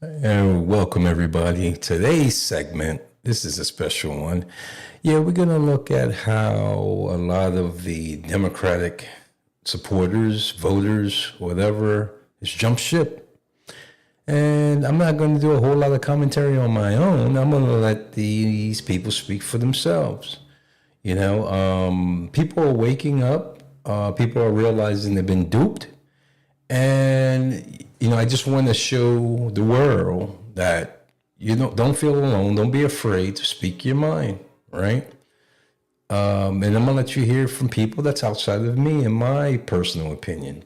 And welcome everybody. Today's segment, this is a special one. Yeah, we're going to look at how a lot of the Democratic supporters, voters, whatever, has jumped ship. And I'm not going to do a whole lot of commentary on my own. I'm going to let these people speak for themselves. People are waking up. People are realizing they've been duped. And, I just want to show the world that, don't feel alone. Don't be afraid to speak your mind, right? And I'm going to let you hear from people that's outside of me and my personal opinion.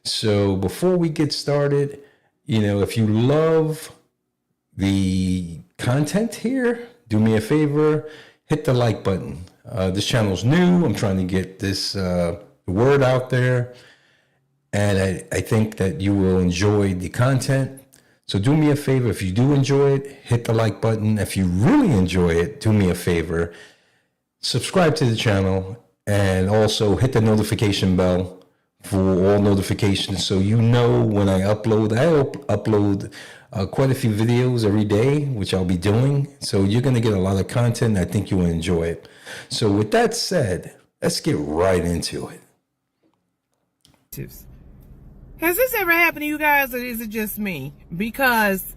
So before we get started, if you love the content here, do me a favor, hit the like button. This channel's new. I'm trying to get this word out there. And I think that you will enjoy the content. So do me a favor. If you do enjoy it, hit the like button. If you really enjoy it, do me a favor. Subscribe to the channel and also hit the notification bell for all notifications so you know when I upload. I upload quite a few videos every day, which I'll be doing. So you're going to get a lot of content. I think you will enjoy it. So with that said, let's get right into it. Has this ever happened to you guys, or is it just me? Because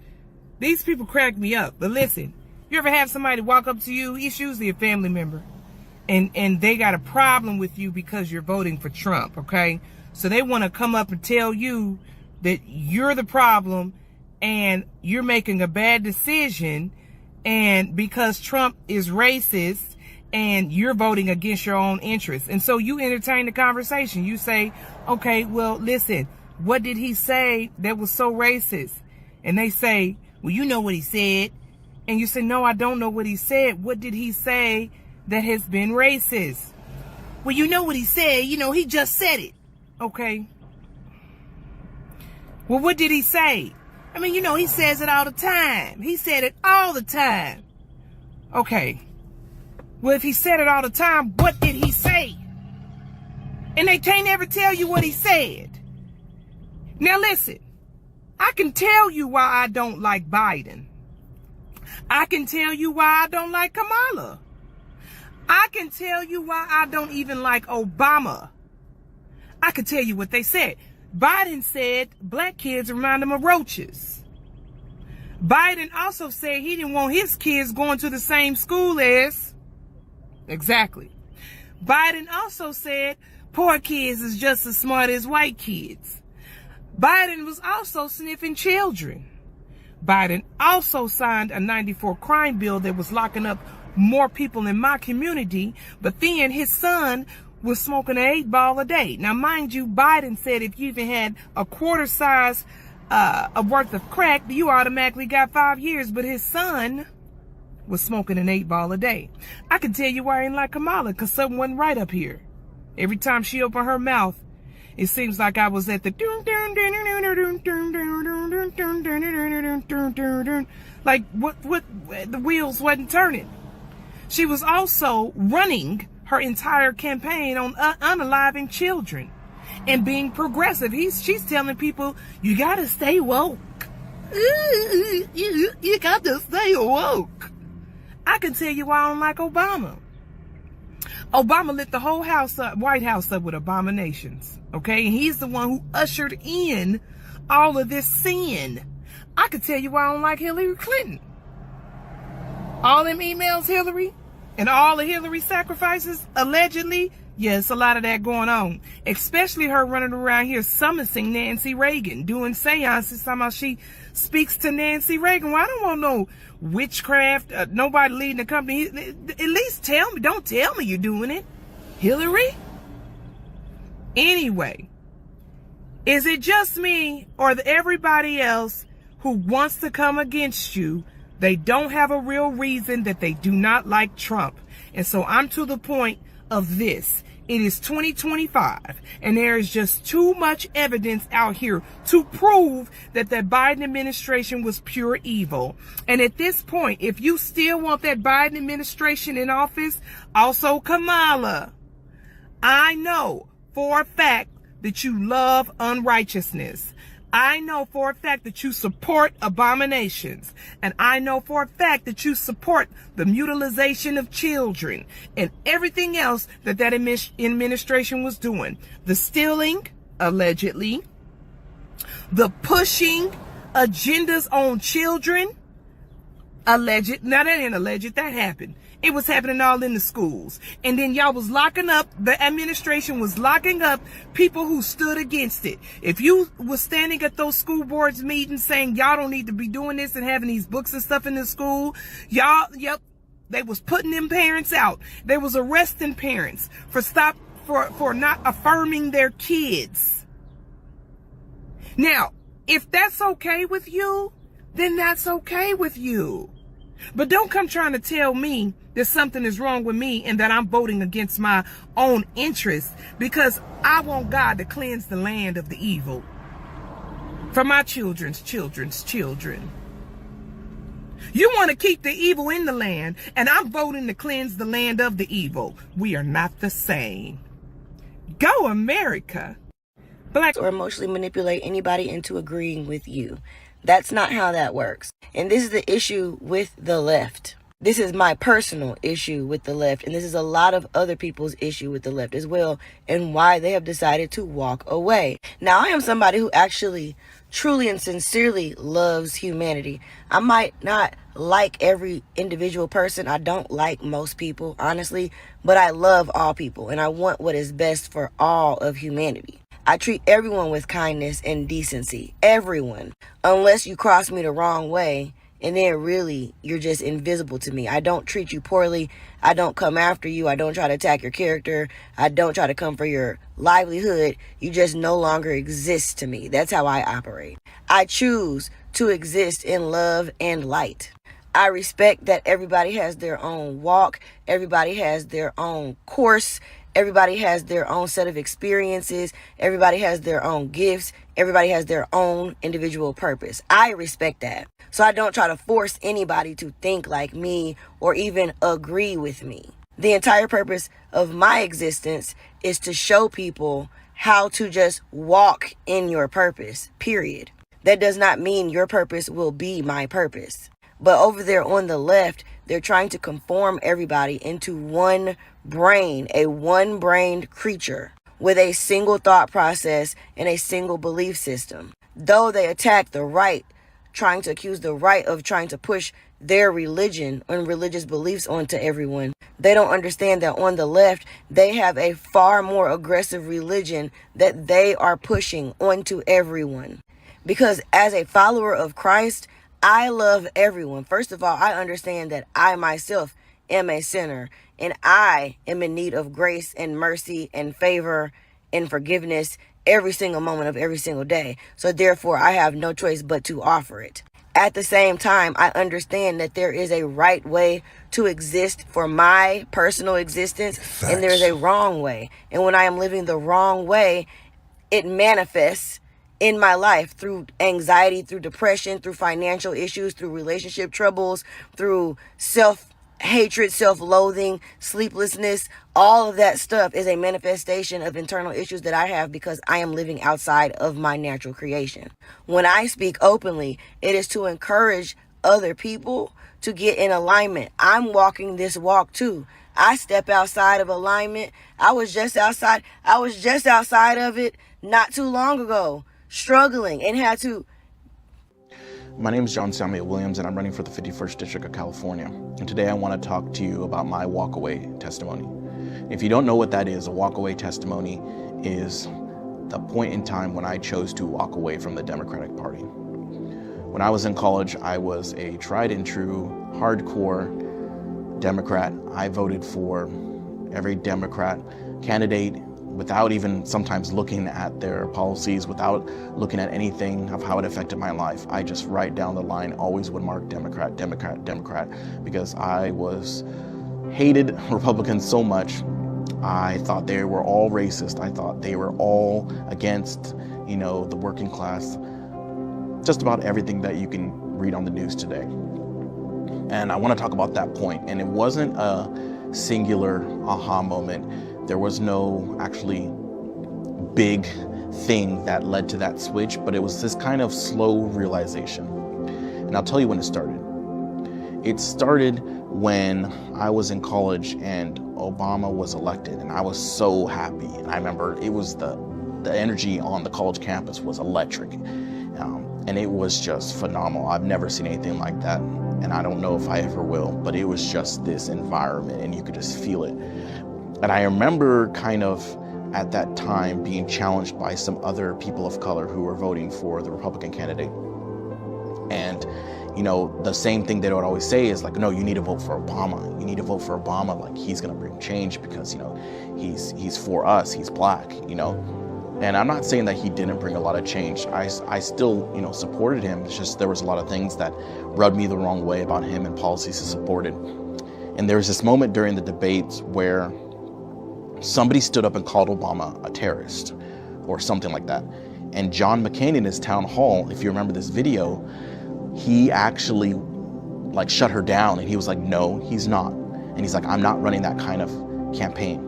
these people crack me up. But listen, you ever have somebody walk up to you, it's usually a family member, and they got a problem with you because you're voting for Trump, okay? So they want to come up and tell you that you're the problem and you're making a bad decision, and because Trump is racist and you're voting against your own interests. And so you entertain the conversation. You say, okay, well, listen, what did he say that was so racist? And they say, well, you know what he said. And you say, no, I don't know what he said. What did he say that has been racist? Well, you know what he said. He just said it. Okay. Well, what did he say? He says it all the time. He said it all the time. Okay. Well, if he said it all the time, what did he say? And they can't ever tell you what he said. Now listen, I can tell you why I don't like Biden. I can tell you why I don't like Kamala. I can tell you why I don't even like Obama. I can tell you what they said. Biden said black kids remind him of roaches. Biden also said he didn't want his kids going to the same school as. Exactly. Biden also said poor kids is just as smart as white kids. Biden was also sniffing children. Biden also signed a 94 crime bill that was locking up more people in my community, but then his son was smoking an 8-ball a day. Now, mind you, Biden said if you even had a quarter size of worth of crack, you automatically got 5 years, but his son was smoking an 8-ball a day. I can tell you why I ain't like Kamala, because something wasn't right up here. Every time she opened her mouth, it seems like I was at the like what the wheels wasn't turning. She was also running her entire campaign on unaliving children and being progressive. She's telling people, you gotta stay woke. You gotta stay woke. I can tell you why I don't like Obama. Obama lit the whole White House up with abominations. Okay, and he's the one who ushered in all of this sin. I could tell you why I don't like Hillary Clinton. All them emails, Hillary, and all the Hillary sacrifices, allegedly, yes, a lot of that going on. Especially her running around here summoning Nancy Reagan, doing seances, somehow she speaks to Nancy Reagan. Well, I don't want no witchcraft, nobody leading the company. At least tell me, don't tell me you're doing it, Hillary. Anyway, is it just me or everybody else who wants to come against you? They don't have a real reason that they do not like Trump. And so I'm to the point of this. It is 2025, and there is just too much evidence out here to prove that the Biden administration was pure evil. And at this point, if you still want that Biden administration in office, also Kamala, I know for a fact that you love unrighteousness. I know for a fact that you support abominations. And I know for a fact that you support the mutilization of children and everything else that administration was doing. The stealing, allegedly. The pushing agendas on children, alleged. Now that ain't alleged, that happened. It was happening all in the schools. And then y'all was locking up, the administration was locking up people who stood against it. If you was standing at those school boards meetings saying y'all don't need to be doing this and having these books and stuff in the school, they was putting them parents out. They was arresting parents for not affirming their kids. Now, if that's okay with you, then that's okay with you. But don't come trying to tell me that something is wrong with me and that I'm voting against my own interests because I want God to cleanse the land of the evil for my children's children. You want to keep the evil in the land, and I'm voting to cleanse the land of the evil. We are not the same. Go America. Black or emotionally manipulate anybody into agreeing with you. That's not how that works. And this is the issue with the left. This is my personal issue with the left, and this is a lot of other people's issue with the left as well, and why they have decided to walk away. Now, I am somebody who actually truly and sincerely loves humanity. I might not like every individual person. I don't like most people, honestly, but I love all people, and I want what is best for all of humanity. I treat everyone with kindness and decency. Everyone. Unless you cross me the wrong way, and then really, you're just invisible to me. I don't treat you poorly. I don't come after you. I don't try to attack your character. I don't try to come for your livelihood. You just no longer exist to me. That's how I operate. I choose to exist in love and light. I respect that everybody has their own walk. Everybody has their own course. Everybody has their own set of experiences. Everybody has their own gifts. Everybody has their own individual purpose. I respect that. So I don't try to force anybody to think like me or even agree with me. The entire purpose of my existence is to show people how to just walk in your purpose, period. That does not mean your purpose will be my purpose. But over there on the left, they're trying to conform everybody into one brain, a one-brained creature with a single thought process and a single belief system. Though they attack the right, trying to accuse the right of trying to push their religion and religious beliefs onto everyone, they don't understand that on the left, they have a far more aggressive religion that they are pushing onto everyone. Because as a follower of Christ, I love everyone. First of all, I understand that I myself am a sinner, and I am in need of grace and mercy and favor and forgiveness every single moment of every single day. So therefore, I have no choice but to offer it. At the same time, I understand that there is a right way to exist for my personal existence, and there is a wrong way. And when I am living the wrong way, it manifests in my life through anxiety, through depression, through financial issues, through relationship troubles, through self-hatred, self-loathing, sleeplessness. All of that stuff is a manifestation of internal issues that I have because I am living outside of my natural creation. When I speak openly, it is to encourage other people to get in alignment. I'm walking this walk too. I step outside of alignment. I was just outside of it not too long ago, struggling and had to. My name is John Samuel Williams, and I'm running for the 51st District of California. And today I want to talk to you about my walkaway testimony. If you don't know what that is, a walkaway testimony is the point in time when I chose to walk away from the Democratic Party. When I was in college, I was a tried and true, hardcore Democrat. I voted for every Democrat candidate without even sometimes looking at their policies, without looking at anything of how it affected my life. I just right down the line always would mark Democrat, Democrat, Democrat, because I hated Republicans so much. I thought they were all racist. I thought they were all against, the working class. Just about everything that you can read on the news today. And I want to talk about that point. And it wasn't a singular aha moment. There was no actually big thing that led to that switch, but it was this kind of slow realization. And I'll tell you when it started. It started when I was in college and Obama was elected, and I was so happy. And I remember it was the energy on the college campus was electric, and it was just phenomenal. I've never seen anything like that, and I don't know if I ever will, but it was just this environment, and you could just feel it. And I remember kind of at that time being challenged by some other people of color who were voting for the Republican candidate. And you know, the same thing they would always say is like, no, you need to vote for Obama. You need to vote for Obama. Like, he's going to bring change because, you know, he's for us. He's black, you know. And I'm not saying that he didn't bring a lot of change. I still, you know, supported him. It's just there was a lot of things that rubbed me the wrong way about him and policies he supported. And there was this moment during the debates where somebody stood up and called Obama a terrorist or something like that. And John McCain in his town hall, if you remember this video, he actually like shut her down, and he was like, no, he's not. And he's like, I'm not running that kind of campaign.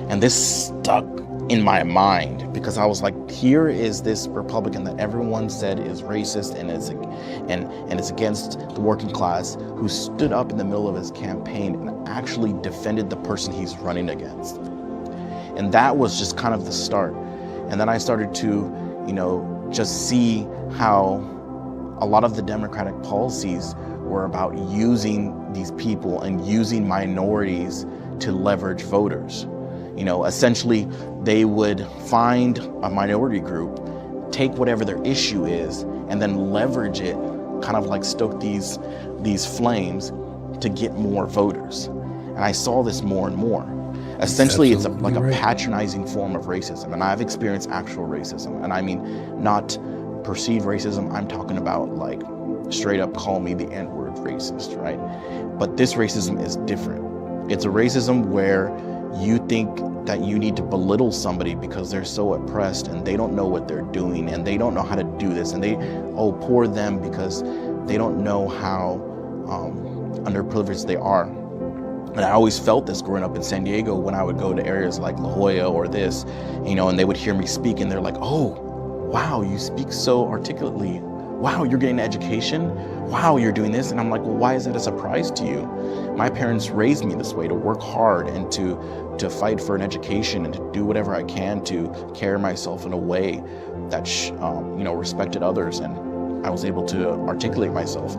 And this stuck in my mind because I was like, here is this Republican that everyone said is racist and is against the working class, who stood up in the middle of his campaign and actually defended the person he's running against. And that was just kind of the start. And then I started to, you know, just see how a lot of the Democratic policies were about using these people and using minorities to leverage voters. You know, essentially, they would find a minority group, take whatever their issue is, and then leverage it, kind of like stoke these flames to get more voters. And I saw this more and more. Essentially, it's like a patronizing form of racism. And I've experienced actual racism. And I mean, not perceived racism. I'm talking about like straight up call me the N-word racist, right? But this racism is different. It's a racism where you think that you need to belittle somebody because they're so oppressed and they don't know what they're doing and they don't know how to do this, and they, oh, poor them, because they don't know how underprivileged they are. And I always felt this growing up in San Diego when I would go to areas like La Jolla or this, you know, and they would hear me speak and they're like, oh, wow, you speak so articulately. Wow, you're getting an education. Wow, you're doing this. And I'm like, well, why is that a surprise to you? My parents raised me this way, to work hard and to fight for an education and to do whatever I can to carry myself in a way that, you know, respected others. And I was able to articulate myself.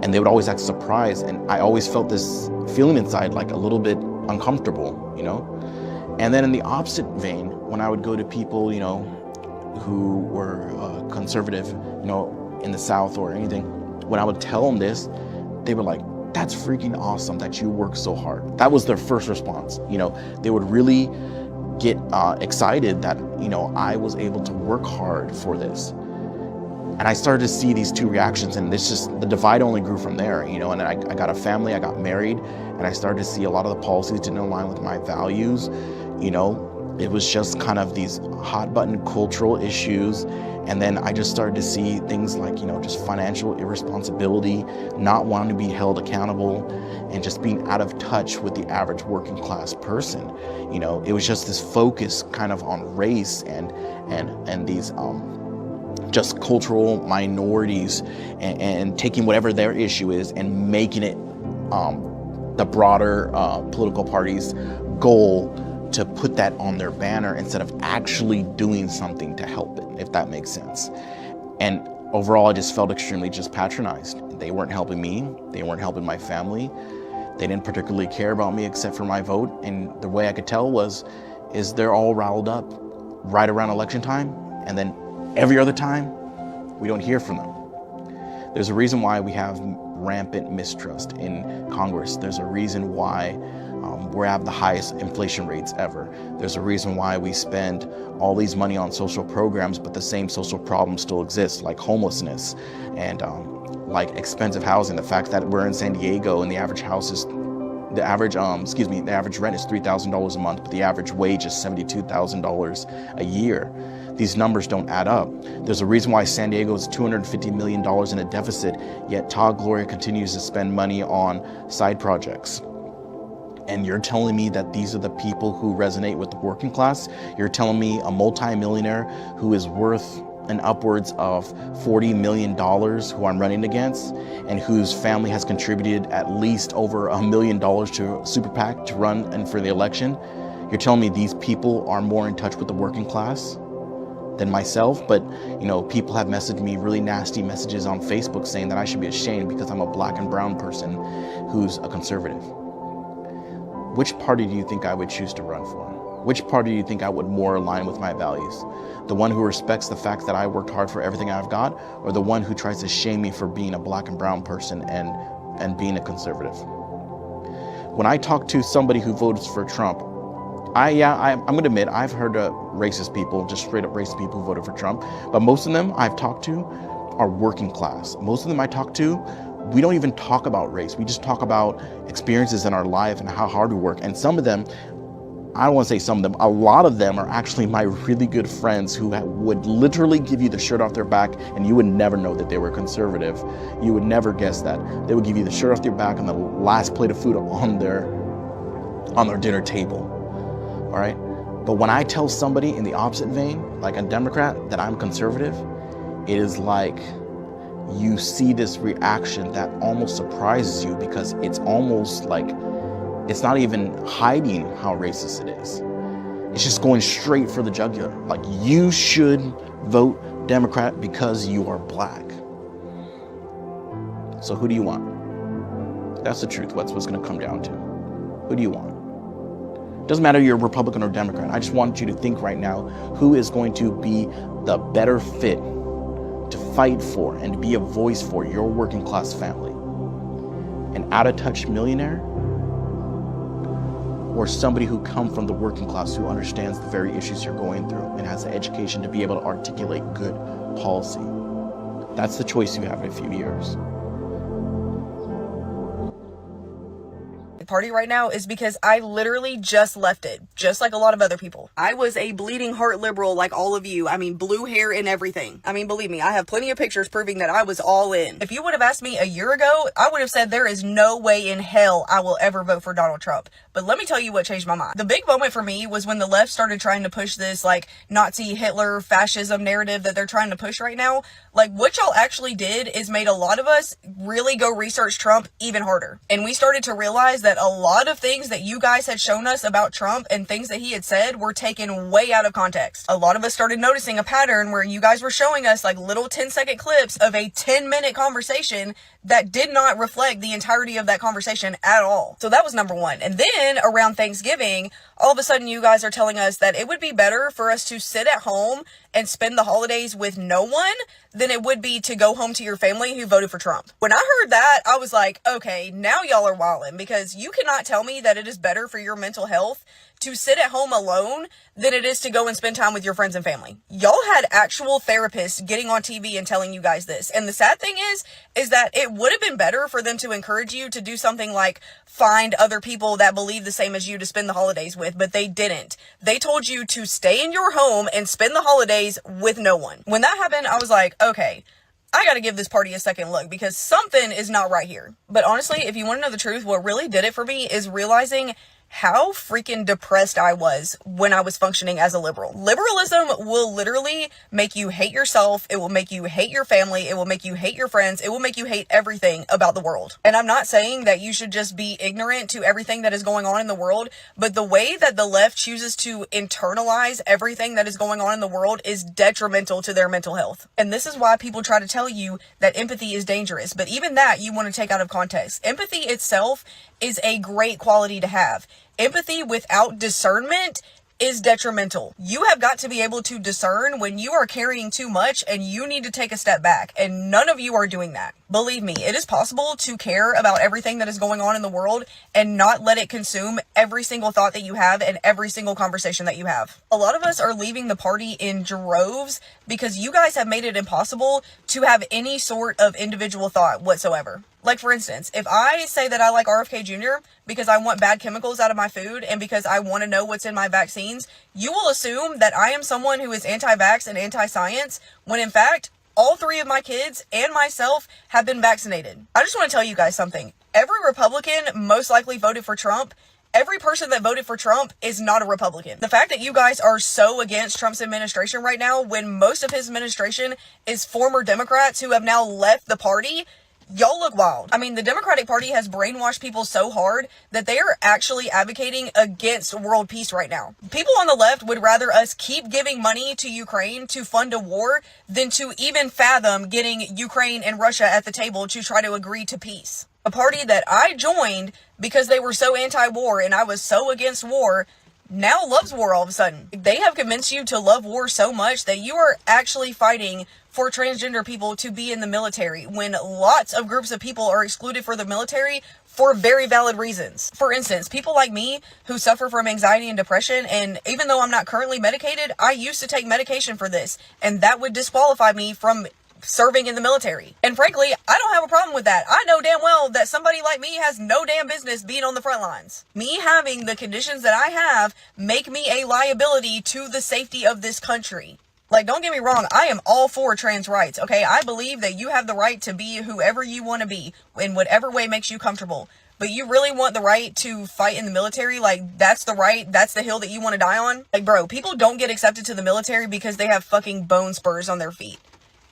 And they would always act surprised. And I always felt this feeling inside, like a little bit uncomfortable, you know? And then in the opposite vein, when I would go to people, you know, who were conservative, you know, in the South or anything, when I would tell them this, they were like, that's freaking awesome that you work so hard. That was their first response. You know, they would really get excited that, you know, I was able to work hard for this. And I started to see these two reactions, and this just, the divide only grew from there, you know. And I got a family, I got married, and I started to see a lot of the policies didn't align with my values, you know. It was just kind of these hot button cultural issues. And then I just started to see things like, you know, just financial irresponsibility, not wanting to be held accountable, and just being out of touch with the average working class person. You know, it was just this focus kind of on race and these just cultural minorities, and taking whatever their issue is and making it the broader political party's goal to put that on their banner instead of actually doing something to help it, if that makes sense. And overall, I just felt extremely just patronized. They weren't helping me. They weren't helping my family. They didn't particularly care about me except for my vote. And the way I could tell is they're all riled up right around election time. And then every other time, we don't hear from them. There's a reason why we have rampant mistrust in Congress. There's a reason why we have the highest inflation rates ever. There's a reason why we spend all these money on social programs, but the same social problems still exist, like homelessness and like expensive housing. The fact that we're in San Diego and the average house is, the average rent is $3,000 a month, but the average wage is $72,000 a year. These numbers don't add up. There's a reason why San Diego is $250 million in a deficit, yet Todd Gloria continues to spend money on side projects. And you're telling me that these are the people who resonate with the working class? You're telling me a multimillionaire who is worth an upwards of $40 million who I'm running against, and whose family has contributed at least over $1 million to Super PAC to run and for the election? You're telling me these people are more in touch with the working class than myself? But you know, people have messaged me really nasty messages on Facebook saying that I should be ashamed because I'm a black and brown person who's a conservative. Which party do you think I would choose to run for? Which party do you think I would more align with my values? The one who respects the fact that I worked hard for everything I've got, or the one who tries to shame me for being a black and brown person and being a conservative? When I talk to somebody who votes for Trump, I'm gonna admit, I've heard racist people, just straight up racist people who voted for Trump, but most of them I've talked to are working class. Most of them I talk to, we don't even talk about race. We just talk about experiences in our life and how hard we work. And some of them, I don't want to say some of them, a lot of them are actually my really good friends who would literally give you the shirt off their back and you would never know that they were conservative. You would never guess that. They would give you the shirt off their back and the last plate of food on their dinner table. All right? But when I tell somebody in the opposite vein, like a Democrat, that I'm conservative, it is like you see this reaction that almost surprises you, because it's almost like it's not even hiding how racist it is. It's just going straight for the jugular. Like, you should vote Democrat because you are black. So who do you want? That's the truth. That's what's going to come down to. Who do you want? Doesn't matter if you're Republican or Democrat. I just want you to think right now, who is going to be the better fit to fight for and to be a voice for your working class family? An out-of-touch millionaire, or somebody who comes from the working class, who understands the very issues you're going through and has the education to be able to articulate good policy? That's the choice you have in a few years. Party right now is because I literally just left it, just like a lot of other people. I was a bleeding heart liberal like all of you. I mean, blue hair and everything. I mean, believe me, I have plenty of pictures proving that I was all in. If you would have asked me a year ago, I would have said there is no way in hell I will ever vote for Donald Trump. But let me tell you what changed my mind. The big moment for me was when the left started trying to push this like Nazi, Hitler, fascism narrative that they're trying to push right now. Like, what y'all actually did is made a lot of us really go research Trump even harder. And we started to realize that a lot of things that you guys had shown us about Trump and things that he had said were taken way out of context. A lot of us started noticing a pattern where you guys were showing us like little 10-second clips of a 10-minute conversation that did not reflect the entirety of that conversation at all. So that was number one. And then around Thanksgiving, all of a sudden you guys are telling us that it would be better for us to sit at home and spend the holidays with no one than it would be to go home to your family who voted for Trump. When I heard that, I was like, okay, now y'all are wildin', because you cannot tell me that it is better for your mental health to sit at home alone than it is to go and spend time with your friends and family. Y'all had actual therapists getting on TV and telling you guys this. And the sad thing is that it would have been better for them to encourage you to do something like find other people that believe the same as you to spend the holidays with, but they didn't. They told you to stay in your home and spend the holidays with no one. When that happened, I was like, okay, I gotta give this party a second look, because something is not right here. But honestly, if you want to know the truth, what really did it for me is realizing how freaking depressed I was when I was functioning as a liberal. Liberalism will literally make you hate yourself. It will make you hate your family. It will make you hate your friends. It will make you hate everything about the world. And I'm not saying that you should just be ignorant to everything that is going on in the world, but the way that the left chooses to internalize everything that is going on in the world is detrimental to their mental health. And this is why people try to tell you that empathy is dangerous. But even that you want to take out of context. Empathy itself is a great quality to have. Empathy without discernment is detrimental. You have got to be able to discern when you are carrying too much and you need to take a step back, and none of you are doing that. Believe me, it is possible to care about everything that is going on in the world and not let it consume every single thought that you have and every single conversation that you have. A lot of us are leaving the party in droves because you guys have made it impossible to have any sort of individual thought whatsoever. Like, for instance, if I say that I like RFK Jr. because I want bad chemicals out of my food and because I want to know what's in my vaccines, you will assume that I am someone who is anti-vax and anti-science, when in fact, all three of my kids and myself have been vaccinated. I just want to tell you guys something. Every Republican most likely voted for Trump, Every person that voted for Trump is not a Republican. The fact that you guys are so against Trump's administration right now, when most of his administration is former Democrats who have now left the party, y'all look wild. I mean, the Democratic Party has brainwashed people so hard that they are actually advocating against world peace right now. People on the left would rather us keep giving money to Ukraine to fund a war than to even fathom getting Ukraine and Russia at the table to try to agree to peace. A party that I joined because they were so anti-war and I was so against war now loves war all of a sudden. They have convinced you to love war so much that you are actually fighting for transgender people to be in the military when lots of groups of people are excluded for the military for very valid reasons. For instance, people like me who suffer from anxiety and depression, and even though I'm not currently medicated, I used to take medication for this, and that would disqualify me from serving in the military. And frankly, I don't have a problem with that. I know damn well that somebody like me has no damn business being on the front lines. Me having the conditions that I have make me a liability to the safety of this country. Like, don't get me wrong, I am all for trans rights, okay? I believe that you have the right to be whoever you want to be in whatever way makes you comfortable. But you really want the right to fight in the military? Like, that's the right, that's the hill that you want to die on? Like, bro, people don't get accepted to the military because they have fucking bone spurs on their feet.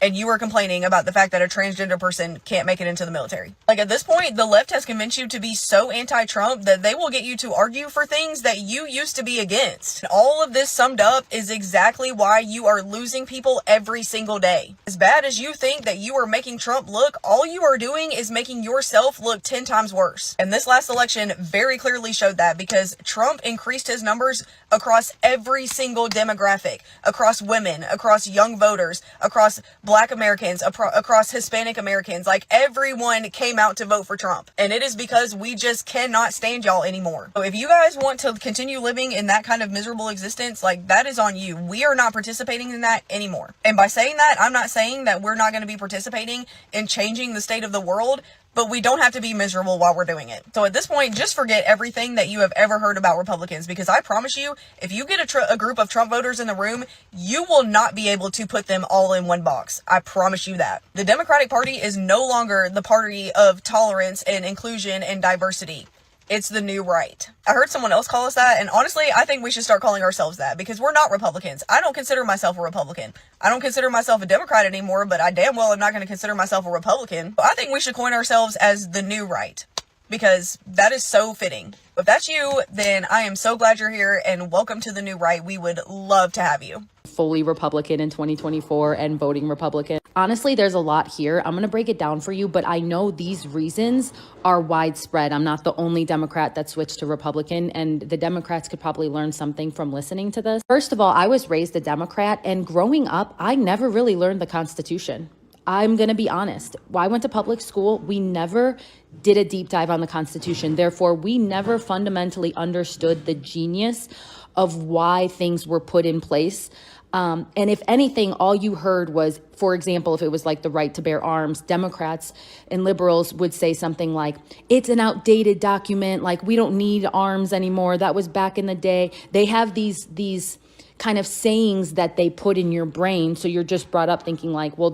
And you are complaining about the fact that a transgender person can't make it into the military. Like, at this point, the left has convinced you to be so anti-Trump that they will get you to argue for things that you used to be against. And all of this summed up is exactly why you are losing people every single day. As bad as you think that you are making Trump look, all you are doing is making yourself look 10 times worse. And this last election very clearly showed that, because Trump increased his numbers across every single demographic, across women, across young voters, across Black Americans, across Hispanic Americans. Like, everyone came out to vote for Trump. And it is because we just cannot stand y'all anymore. So if you guys want to continue living in that kind of miserable existence, like, that is on you. We are not participating in that anymore. And by saying that, I'm not saying that we're not going to be participating in changing the state of the world, but we don't have to be miserable while we're doing it. So at this point, just forget everything that you have ever heard about Republicans, because I promise you, if you get a group of Trump voters in the room, you will not be able to put them all in one box. I promise you that. The Democratic Party is no longer the party of tolerance and inclusion and diversity. It's the new right. I heard someone else call us that, and honestly, I think we should start calling ourselves that, because we're not Republicans. I don't consider myself a Republican. I don't consider myself a Democrat anymore, but I damn well am not going to consider myself a Republican. I think we should coin ourselves as the new right, because that is so fitting. If that's you, then I am so glad you're here, and welcome to the new right. We would love to have you. Fully Republican in 2024 and voting Republican. Honestly, there's a lot here. I'm going to break it down for you, but I know these reasons are widespread. I'm not the only Democrat that switched to Republican, and the Democrats could probably learn something from listening to this. First of all, I was raised a Democrat, and growing up, I never really learned the Constitution. I'm going to be honest. I went to public school. We never did a deep dive on the Constitution. Therefore, we never fundamentally understood the genius of why things were put in place. And if anything, all you heard was, for example, if it was like the right to bear arms, Democrats and liberals would say something like, it's an outdated document, like we don't need arms anymore. That was back in the day. They have these kind of sayings that they put in your brain. So you're just brought up thinking like, well,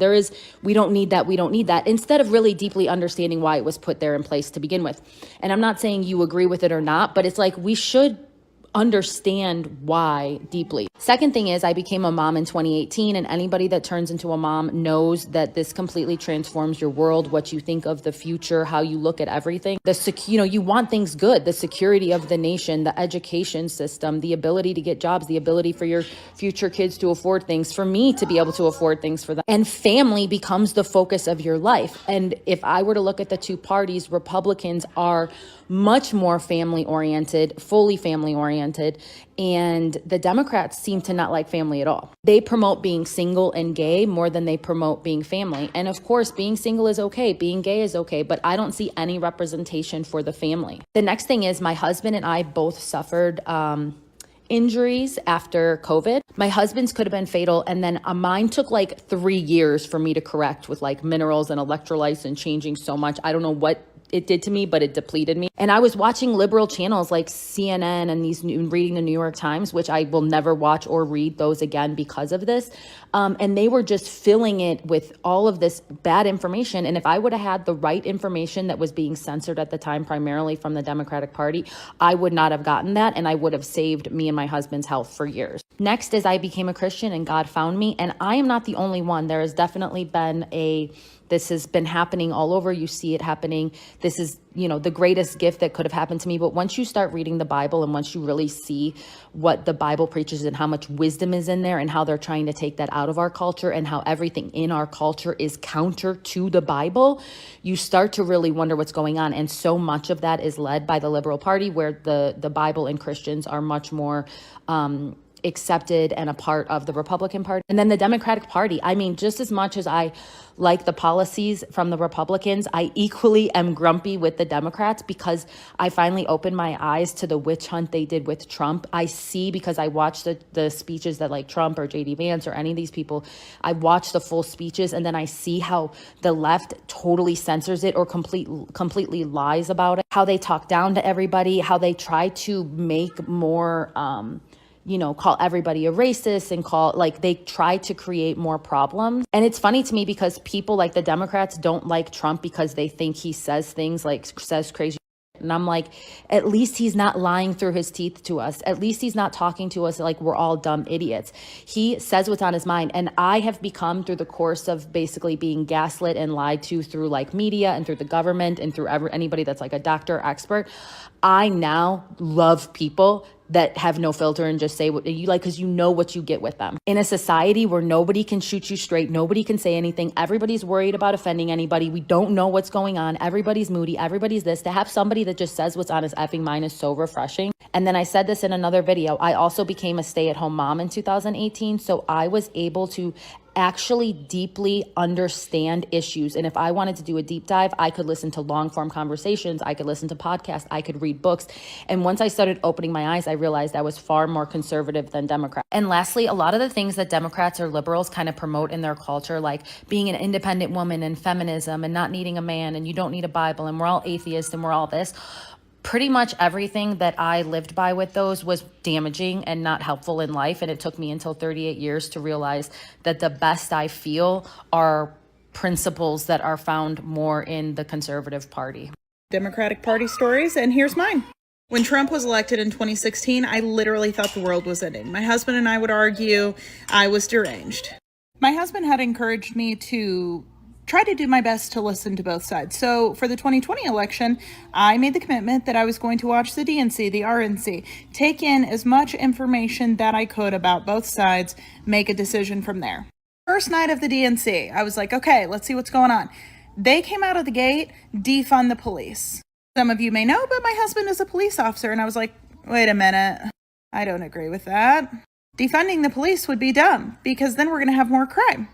we don't need that, instead of really deeply understanding why it was put there in place to begin with. And I'm not saying you agree with it or not, but it's like we should understand why deeply. Second thing is, I became a mom in 2018, and anybody that turns into a mom knows that this completely transforms your world, what you think of the future, how you look at everything. You want things good, the security of the nation, the education system, the ability to get jobs, the ability for your future kids to afford things, for me to be able to afford things for them. And family becomes the focus of your life. And if I were to look at the two parties, Republicans are much more family oriented, fully family oriented, and the Democrats seem to not like family at all. They promote being single and gay more than they promote being family. And of course, being single is okay, being gay is okay, but I don't see any representation for the family. The next thing is, my husband and I both suffered injuries after COVID. My husband's could have been fatal, and then mine took like 3 years for me to correct, with like minerals and electrolytes and changing so much. I don't know what it did to me, but it depleted me. And I was watching liberal channels like CNN and reading the New York Times, which I will never watch or read those again because of this. And they were just filling it with all of this bad information. And if I would have had the right information that was being censored at the time, primarily from the Democratic Party, I would not have gotten that. And I would have saved me and my husband's health for years. Next is I became a Christian and God found me. And I am not the only one. There has definitely been this has been happening all over. You see it happening. This is, the greatest gift that could have happened to me. But once you start reading the Bible and once you really see what the Bible preaches and how much wisdom is in there and how they're trying to take that out of our culture and how everything in our culture is counter to the Bible, you start to really wonder what's going on. And so much of that is led by the liberal party, where the Bible and Christians are much more accepted and a part of the Republican Party. And then the Democratic Party. I mean, just as much as I like the policies from the Republicans, I equally am grumpy with the Democrats because I finally opened my eyes to the witch hunt they did with Trump. I see, because I watched the speeches that like Trump or JD Vance or any of these people, I watch the full speeches and then I see how the left totally censors it or completely lies about it, how they talk down to everybody, how they try to make more call everybody a racist and they try to create more problems. And it's funny to me because people like the Democrats don't like Trump because they think he says things says crazy. And I'm like, at least he's not lying through his teeth to us. At least he's not talking to us like we're all dumb idiots. He says what's on his mind. And I have become, through the course of basically being gaslit and lied to through like media and through the government and through anybody that's like a doctor or expert, I now love people that have no filter and just say what you like, because you know what you get with them. In a society where nobody can shoot you straight, nobody can say anything, everybody's worried about offending anybody, we don't know what's going on, everybody's moody, everybody's this, to have somebody that just says what's on his effing mind is so refreshing. And then I said this in another video, I also became a stay-at-home mom in 2018, so I was able to actually deeply understand issues. And if I wanted to do a deep dive, I could listen to long form conversations, I could listen to podcasts, I could read books. And once I started opening my eyes, I realized I was far more conservative than Democrat. And lastly, a lot of the things that Democrats or liberals kind of promote in their culture, like being an independent woman and feminism and not needing a man and you don't need a Bible and we're all atheists and we're all this, pretty much everything that I lived by with those was damaging and not helpful in life. And it took me until 38 years to realize that the best I feel are principles that are found more in the conservative party. Democratic Party stories, and here's mine. When Trump was elected in 2016, I literally thought the world was ending. My husband and I would argue I was deranged. My husband had encouraged me to try to do my best to listen to both sides. So for the 2020 election, I made the commitment that I was going to watch the DNC, the RNC, take in as much information that I could about both sides, make a decision from there. First night of the DNC, I was like, okay, let's see what's going on. They came out of the gate, defund the police. Some of you may know, but my husband is a police officer, and I was like, wait a minute, I don't agree with that. Defunding the police would be dumb, because then we're going to have more crime.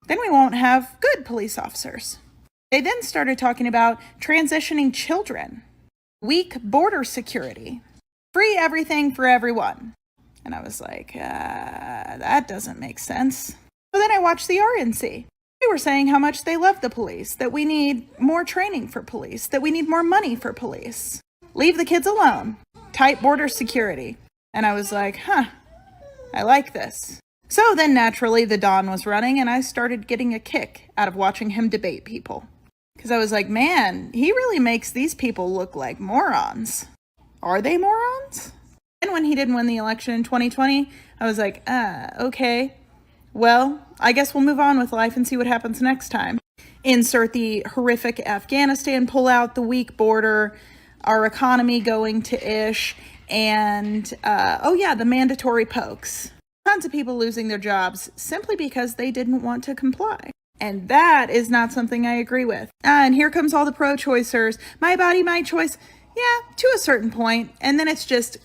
Then we won't have good police officers. They then started talking about transitioning children, weak border security, free everything for everyone. And I was like, that doesn't make sense. So then I watched the RNC. They were saying how much they love the police, that we need more training for police, that we need more money for police. Leave the kids alone. Tight border security. And I was like, I like this. So then naturally the Don was running and I started getting a kick out of watching him debate people. Because I was like, man, he really makes these people look like morons. Are they morons? And when he didn't win the election in 2020, I was like, okay. Well, I guess we'll move on with life and see what happens next time. Insert the horrific Afghanistan pullout, the weak border, our economy going to ish, and, the mandatory pokes. Tons of people losing their jobs simply because they didn't want to comply. And that is not something I agree with. And here comes all the pro-choicers. My body, my choice. Yeah, to a certain point. And then it's just...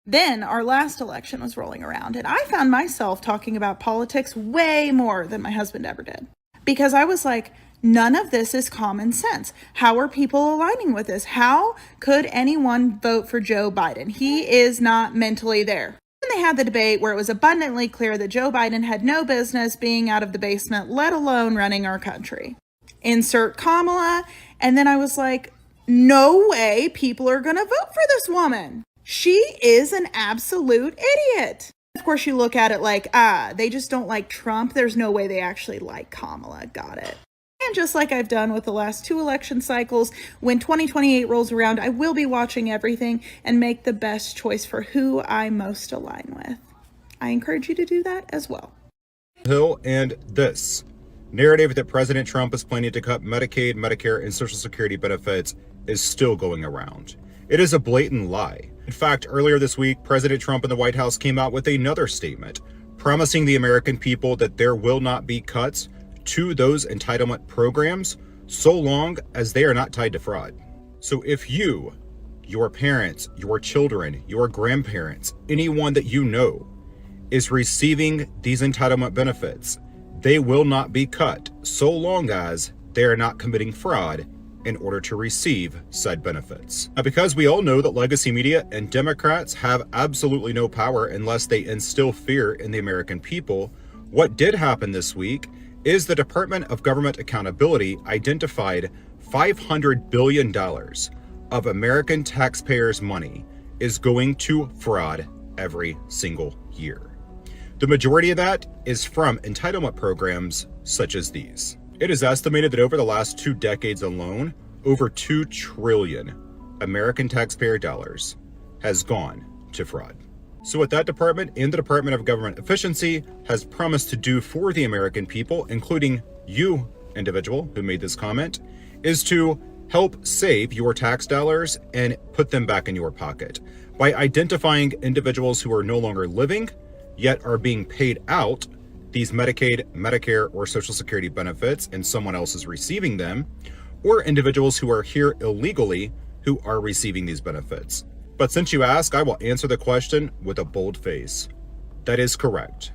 Then our last election was rolling around, and I found myself talking about politics way more than my husband ever did. Because I was like, none of this is common sense. How are people aligning with this? How could anyone vote for Joe Biden? He is not mentally there. And they had the debate where it was abundantly clear that Joe Biden had no business being out of the basement, let alone running our country. insert Kamala. And then I was like, no way people are going to vote for this woman. She is an absolute idiot. Of course, you look at it like, they just don't like Trump. There's no way they actually like Kamala. Got it. And just like I've done with the last 2 election cycles, when 2028 rolls around, I will be watching everything and make the best choice for who I most align with. I encourage you to do that as well. Hill, and this narrative that President Trump is planning to cut Medicaid, Medicare, and Social Security benefits is still going around. It is a blatant lie. In fact, earlier this week, President Trump and the White House came out with another statement promising the American people that there will not be cuts to those entitlement programs so long as they are not tied to fraud. So if you, your parents, your children, your grandparents, anyone that you know is receiving these entitlement benefits, they will not be cut so long as they are not committing fraud in order to receive said benefits. Now, because we all know that legacy media and Democrats have absolutely no power unless they instill fear in the American people, what did happen this week is the Department of Government Accountability identified $500 billion of American taxpayers' money is going to fraud every single year. The majority of that is from entitlement programs such as these. It is estimated that over the last 2 decades alone, over $2 trillion American taxpayer dollars has gone to fraud. So what that department and the Department of Government Efficiency has promised to do for the American people, including you, individual who made this comment, is to help save your tax dollars and put them back in your pocket by identifying individuals who are no longer living, yet are being paid out these Medicaid, Medicare, or Social Security benefits and someone else is receiving them, or individuals who are here illegally who are receiving these benefits. But since you ask, I will answer the question with a bold face. That is correct.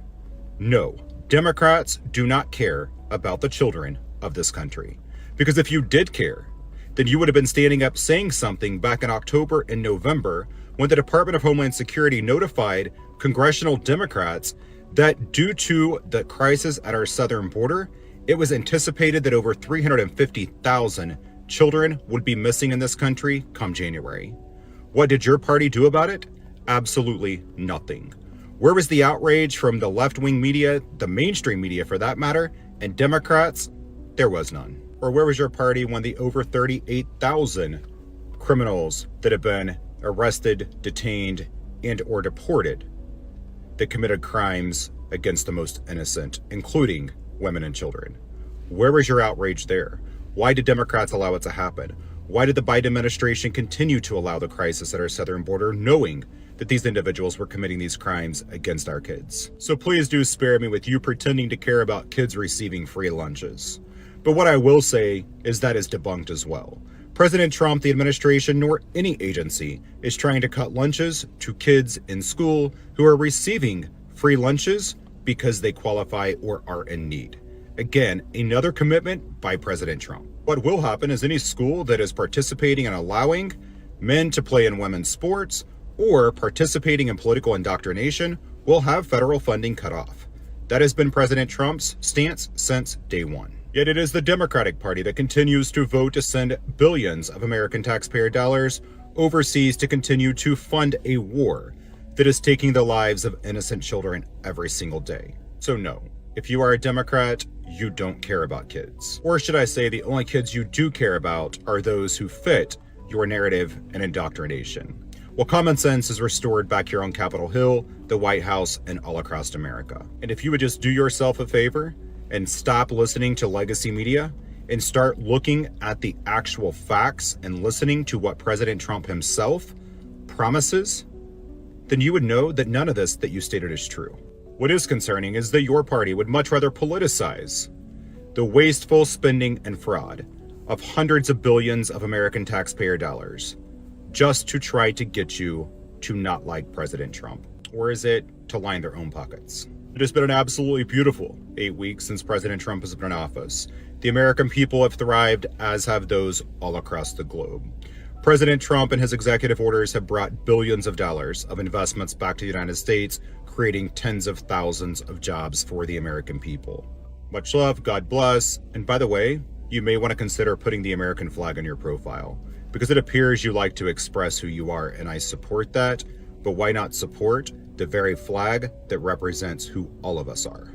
No, Democrats do not care about the children of this country. Because if you did care, then you would have been standing up saying something back in October and November when the Department of Homeland Security notified congressional Democrats that due to the crisis at our southern border, it was anticipated that over 350,000 children would be missing in this country come January. What did your party do about it? Absolutely nothing. Where was the outrage from the left-wing media, the mainstream media for that matter, and Democrats? There was none. Or where was your party when the over 38,000 criminals that have been arrested, detained, and or deported that committed crimes against the most innocent, including women and children? Where was your outrage there? Why did Democrats allow it to happen? Why did the Biden administration continue to allow the crisis at our southern border, knowing that these individuals were committing these crimes against our kids? So please do spare me with you pretending to care about kids receiving free lunches. But what I will say is that is debunked as well. President Trump, the administration, nor any agency is trying to cut lunches to kids in school who are receiving free lunches because they qualify or are in need. Again, another commitment by President Trump. What will happen is any school that is participating in allowing men to play in women's sports or participating in political indoctrination will have federal funding cut off. That has been President Trump's stance since day one. Yet it is the Democratic Party that continues to vote to send billions of American taxpayer dollars overseas to continue to fund a war that is taking the lives of innocent children every single day. So no, if you are a Democrat, you don't care about kids. Or should I say the only kids you do care about are those who fit your narrative and indoctrination. Well, common sense is restored back here on Capitol Hill, the White House, and all across America. And if you would just do yourself a favor and stop listening to legacy media and start looking at the actual facts and listening to what President Trump himself promises, then you would know that none of this that you stated is true. What is concerning is that your party would much rather politicize the wasteful spending and fraud of hundreds of billions of American taxpayer dollars just to try to get you to not like President Trump. Or is it to line their own pockets? It has been an absolutely beautiful 8 weeks since President Trump has been in office. The American people have thrived, as have those all across the globe. President Trump and his executive orders have brought billions of dollars of investments back to the United States, creating tens of thousands of jobs for the American people. Much love, God bless, and by the way, you may want to consider putting the American flag on your profile, because it appears you like to express who you are, and I support that, but why not support the very flag that represents who all of us are?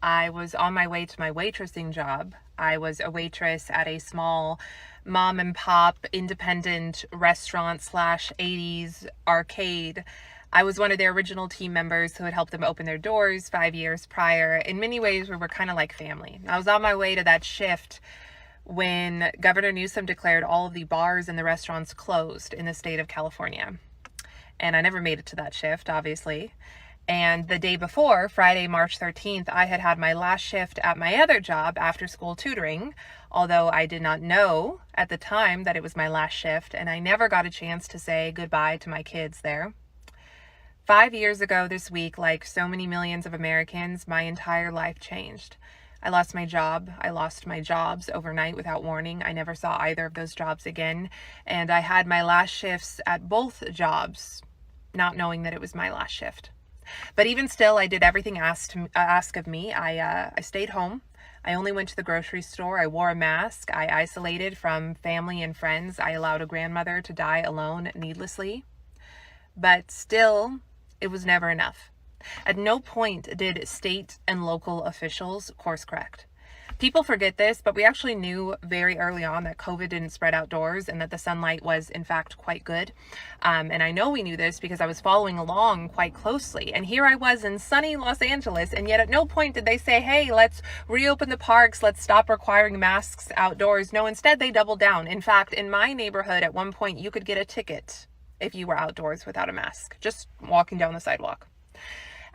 I was on my way to my waitressing job. I was a waitress at a small mom and pop independent restaurant / 80s arcade. I was one of their original team members who had helped them open their doors 5 years prior. In many ways, we were kind of like family. I was on my way to that shift when Governor Newsom declared all of the bars and the restaurants closed in the state of California. And I never made it to that shift, obviously. And the day before, Friday, March 13th, I had my last shift at my other job, after school tutoring, although I did not know at the time that it was my last shift, and I never got a chance to say goodbye to my kids there. 5 years ago this week, like so many millions of Americans, my entire life changed. I lost my job. I lost my jobs overnight without warning. I never saw either of those jobs again. And I had my last shifts at both jobs, not knowing that it was my last shift. But even still, I did everything asked of me. I stayed home. I only went to the grocery store. I wore a mask. I isolated from family and friends. I allowed a grandmother to die alone needlessly. But still, it was never enough. At no point did state and local officials course correct. People forget this, but we actually knew very early on that COVID didn't spread outdoors and that the sunlight was, in fact, quite good. And I know we knew this because I was following along quite closely. And here I was in sunny Los Angeles, and yet at no point did they say, hey, let's reopen the parks, let's stop requiring masks outdoors. No, instead they doubled down. In fact, in my neighborhood, at one point, you could get a ticket if you were outdoors without a mask, just walking down the sidewalk.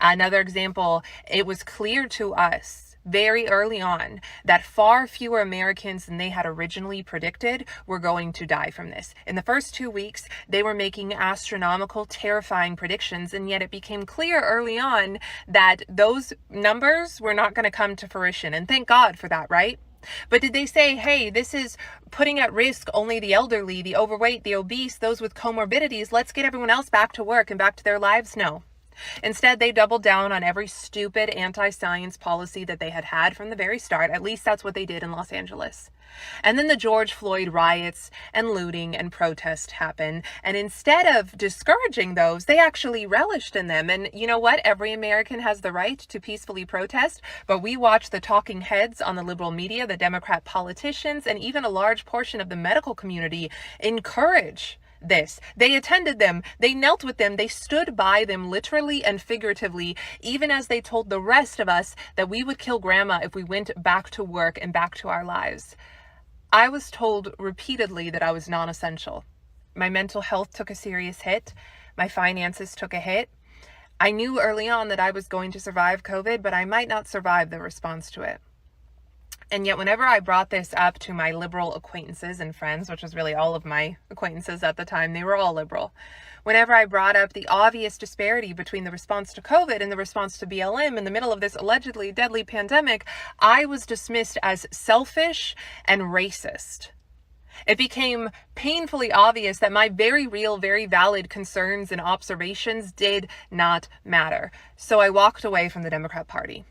Another example, it was clear to us very early on that far fewer Americans than they had originally predicted were going to die from this. In the first 2 weeks, they were making astronomical, terrifying predictions, and yet it became clear early on that those numbers were not going to come to fruition. And thank God for that, right? But did they say, hey, this is putting at risk only the elderly, the overweight, the obese, those with comorbidities. Let's get everyone else back to work and back to their lives? No. Instead, they doubled down on every stupid anti-science policy that they had from the very start. At least that's what they did in Los Angeles. And then the George Floyd riots and looting and protest happened. And instead of discouraging those, they actually relished in them. And you know what? Every American has the right to peacefully protest, but we watch the talking heads on the liberal media, the Democrat politicians, and even a large portion of the medical community encourage this. They attended them, they knelt with them, they stood by them literally and figuratively, even as they told the rest of us that we would kill grandma if we went back to work and back to our lives. I was told repeatedly that I was non-essential. My mental health took a serious hit. My finances took a hit. I knew early on that I was going to survive COVID, but I might not survive the response to it. And yet whenever I brought this up to my liberal acquaintances and friends, which was really all of my acquaintances at the time, they were all liberal. Whenever I brought up the obvious disparity between the response to COVID and the response to BLM in the middle of this allegedly deadly pandemic, I was dismissed as selfish and racist. It became painfully obvious that my very real, very valid concerns and observations did not matter. So I walked away from the Democrat Party.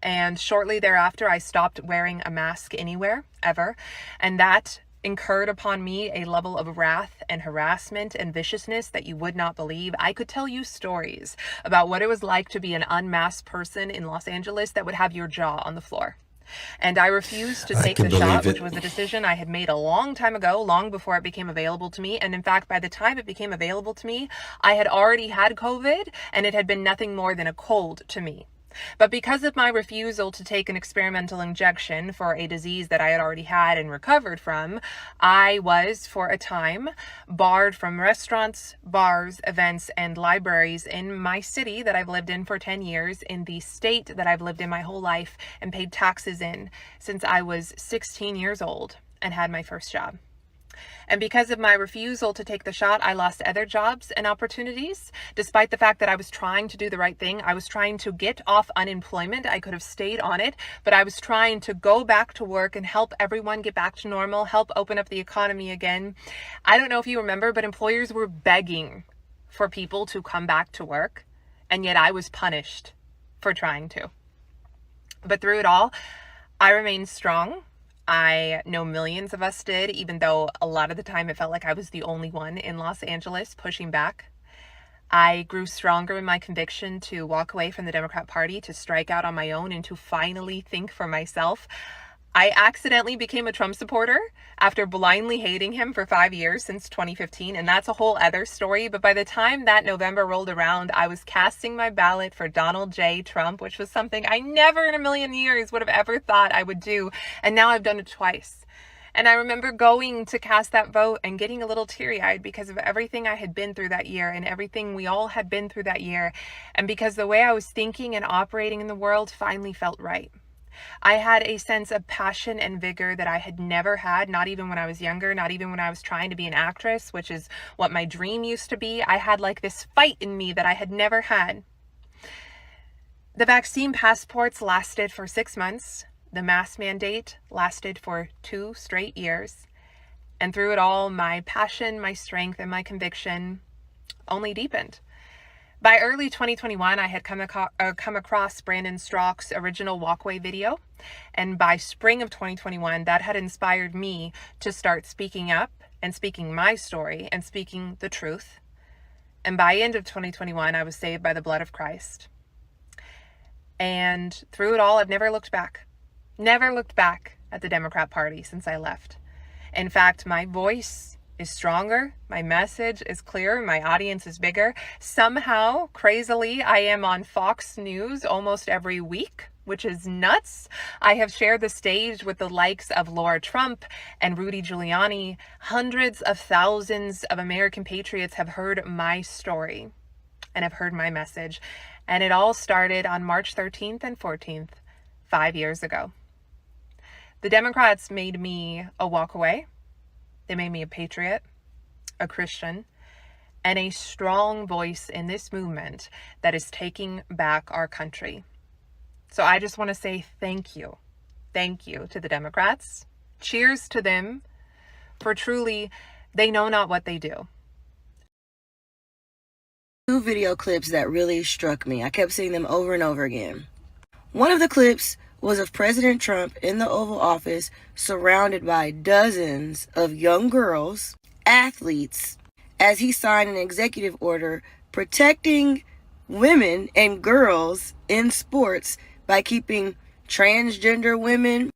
And shortly thereafter, I stopped wearing a mask anywhere, ever. And that incurred upon me a level of wrath and harassment and viciousness that you would not believe. I could tell you stories about what it was like to be an unmasked person in Los Angeles that would have your jaw on the floor. And I refused to take the shot, which was a decision I had made a long time ago, long before it became available to me. And in fact, by the time it became available to me, I had already had COVID, and it had been nothing more than a cold to me. But because of my refusal to take an experimental injection for a disease that I had already had and recovered from, I was, for a time, barred from restaurants, bars, events, and libraries in my city that I've lived in for 10 years, in the state that I've lived in my whole life and paid taxes in since I was 16 years old and had my first job. And because of my refusal to take the shot, I lost other jobs and opportunities. Despite the fact that I was trying to do the right thing, I was trying to get off unemployment. I could have stayed on it, but I was trying to go back to work and help everyone get back to normal, help open up the economy again. I don't know if you remember, but employers were begging for people to come back to work, and yet I was punished for trying to. But through it all, I remained strong. I know millions of us did, even though a lot of the time it felt like I was the only one in Los Angeles pushing back. I grew stronger in my conviction to walk away from the Democrat Party, to strike out on my own, and to finally think for myself. I accidentally became a Trump supporter after blindly hating him for 5 years since 2015, and that's a whole other story. But by the time that November rolled around, I was casting my ballot for Donald J. Trump, which was something I never in a million years would have ever thought I would do. And now I've done it twice. And I remember going to cast that vote and getting a little teary-eyed because of everything I had been through that year and everything we all had been through that year. And because the way I was thinking and operating in the world finally felt right. I had a sense of passion and vigor that I had never had, not even when I was younger, not even when I was trying to be an actress, which is what my dream used to be. I had like this fight in me that I had never had. The vaccine passports lasted for 6 months. The mask mandate lasted for 2 straight years. And through it all, my passion, my strength, and my conviction only deepened. By early 2021, I had come across Brandon Strauch's original walkway video. And by spring of 2021, that had inspired me to start speaking up and speaking my story and speaking the truth. And by end of 2021, I was saved by the blood of Christ. And through it all, I've never looked back. Never looked back at the Democrat Party since I left. In fact, my voice is stronger, my message is clearer, my audience is bigger. Somehow, crazily, I am on Fox News almost every week, which is nuts. I have shared the stage with the likes of Laura Trump and Rudy Giuliani. Hundreds of thousands of American patriots have heard my story and have heard my message. And it all started on March 13th and 14th, 5 years ago. The Democrats made me a walkaway. They made me a patriot, a Christian, and a strong voice in this movement that is taking back our country. So I just want to say thank you. Thank you to the Democrats. Cheers to them, for truly, they know not what they do. 2 video clips that really struck me. I kept seeing them over and over again. One of the clips was of President Trump in the Oval Office surrounded by dozens of young girls, athletes, as he signed an executive order protecting women and girls in sports by keeping transgender women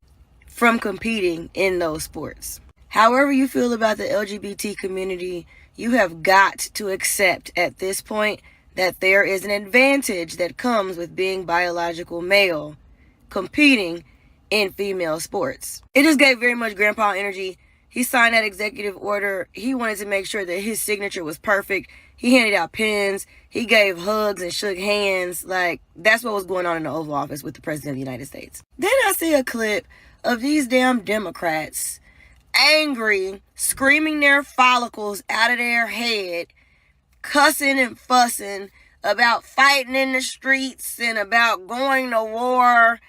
from competing in those sports. However you feel about the LGBT community, you have got to accept at this point that there is an advantage that comes with being biological male competing in female sports. It just gave very much grandpa energy. He signed that executive order. He wanted to make sure that his signature was perfect. He handed out pens. He gave hugs and shook hands. Like, that's what was going on in the Oval Office with the President of the United States. Then I see a clip of these damn Democrats angry, screaming their follicles out of their head, cussing and fussing about fighting in the streets and about going to war.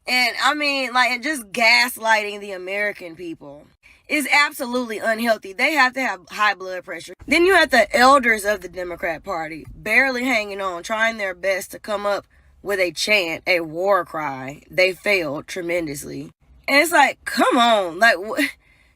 And I mean, like, just gaslighting the American people is absolutely unhealthy. They have to have high blood pressure. Then you have the elders of the Democrat Party barely hanging on, trying their best to come up with a chant, a war cry. They failed tremendously. And it's like, come on, like,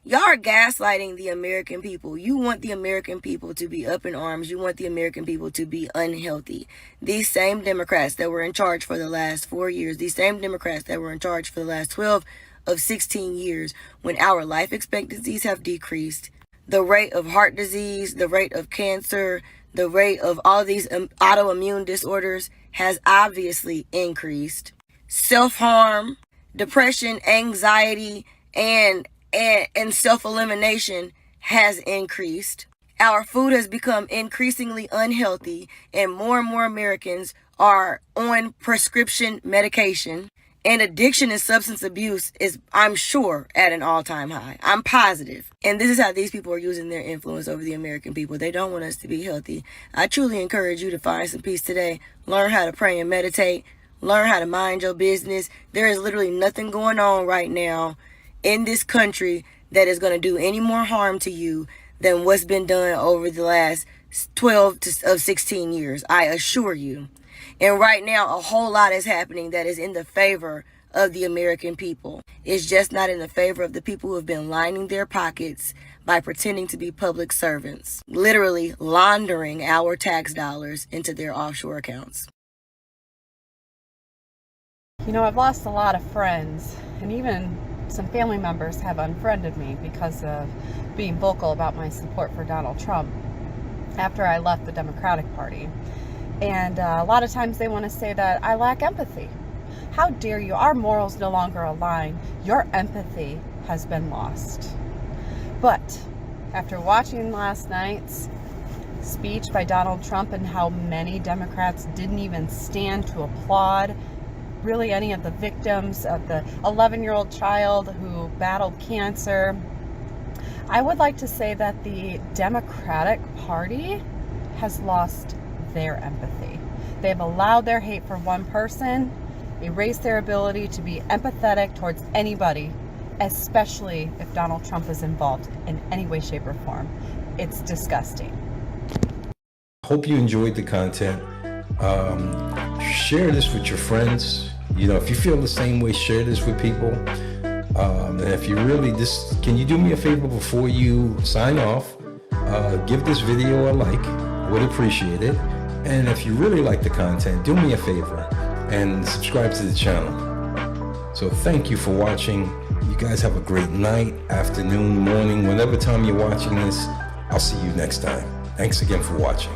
y'all are gaslighting the American people. You want the American people to be up in arms. You want the American people to be unhealthy. These same Democrats that were in charge for the last 4 years, these same Democrats that were in charge for the last 12 of 16 years, when our life expectancies have decreased, the rate of heart disease, the rate of cancer, the rate of all these autoimmune disorders has obviously increased. Self-harm, depression, anxiety, and self-elimination has increased. Our food has become increasingly unhealthy, and more Americans are on prescription medication. And addiction and substance abuse is, I'm sure, at an all-time high. I'm positive. And this is how these people are using their influence over the American people. They don't want us to be healthy. I truly encourage you to find some peace today. Learn how to pray and meditate. Learn how to mind your business. There is literally nothing going on right now in this country that is going to do any more harm to you than what's been done over the last 12 of 16 years. I assure you. And right now, a whole lot is happening that is in the favor of the American people. It's just not in the favor of the people who have been lining their pockets by pretending to be public servants, literally laundering our tax dollars into their offshore accounts. You know, I've lost a lot of friends, and even some family members have unfriended me because of being vocal about my support for Donald Trump after I left the Democratic Party. And a lot of times they want to say that I lack empathy. How dare you? Our morals no longer align. Your empathy has been lost. But after watching last night's speech by Donald Trump and how many Democrats didn't even stand to applaud really any of the victims of the 11-year-old child who battled cancer, I would like to say that the Democratic Party has lost their empathy. They have allowed their hate for one person erase their ability to be empathetic towards anybody, especially if Donald Trump is involved in any way, shape, or form. It's disgusting. Hope you enjoyed the content. Share this with your friends. You know, if you feel the same way, share this with people. And if you really, can you do me a favor before you sign off? Give this video a like. Would appreciate it. And if you really like the content, do me a favor and subscribe to the channel. So thank you for watching. You guys have a great night, afternoon, morning, whenever time you're watching this. I'll see you next time. Thanks again for watching.